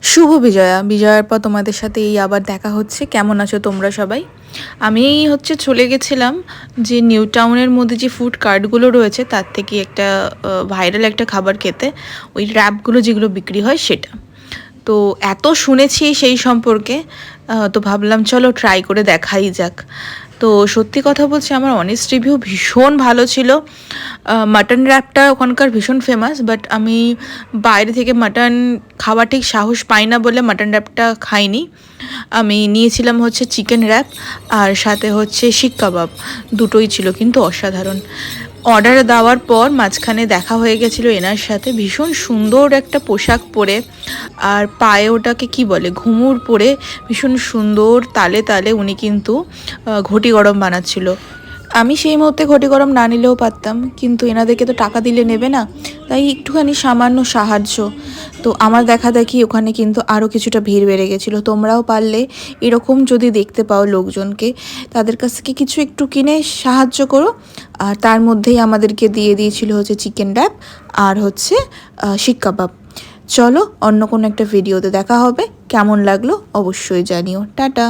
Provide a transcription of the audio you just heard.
শুভ বিজয়া। বিজয়ার পর তোমাদের সাথে এই আবার দেখা হচ্ছে। কেমন আছো তোমরা সবাই? আমি চলে গেছিলাম যে নিউ টাউনের মধ্যে যে ফুড কার্টগুলো রয়েছে তার থেকে একটা ভাইরাল একটা খাবার খেতে, ওই র্যাপগুলো যেগুলো বিক্রি হয় সেটা। তো এত শুনেছি সেই সম্পর্কে, তো ভাবলাম চলো ট্রাই করে দেখাই যাক। তো সত্যি কথা বলছি, আমার অনেস্ট রিভিউ ভীষণ ভালো ছিল। মাটন র্যাপটা ওখানকার ভীষণ ফেমাস, বাট আমি বাইরে থেকে মাটন খাওয়া ঠিক সাহস পাই না বলে মাটন র্যাপটা খাইনি। আমি নিয়েছিলাম চিকেন র্যাপ, আর সাথে শিক কাবাব, দুটোই ছিল কিন্তু অসাধারণ। অর্ডার দেওয়ার পর মাঝখানে দেখা হয়ে গেছিলো এনার সাথে, ভীষণ সুন্দর একটা পোশাক পরে, আর পায়ে ওটাকে কি বলে ঘুঙুর পরে ভীষণ সুন্দর তালে তালে উনি কিন্তু ঘটি গরম বানাচ্ছিল। আমি সেই মুহূর্তে ঘটি গরম না নিলেও পারতাম, কিন্তু এনাদেরকে তো টাকা দিলে নেবে না, তাই একটুখানি সামান্য সাহায্য। তো আমার দেখা দেখি ওখানে কিন্তু আরও কিছুটা ভিড় বেড়ে গেছিলো। তোমরাও পারলে এরকম যদি দেখতে পাও লোকজনকে, তাদের কাছ থেকে কিছু একটু কিনে সাহায্য করো। আর তার মধ্যেই আমাদেরকে দিয়ে দিয়েছিল চিকেন র্যাপ আর শিক কাবাব। চলো অন্য কোনো একটা ভিডিওতে দেখা হবে। কেমন লাগলো অবশ্যই জানিও। টাটা।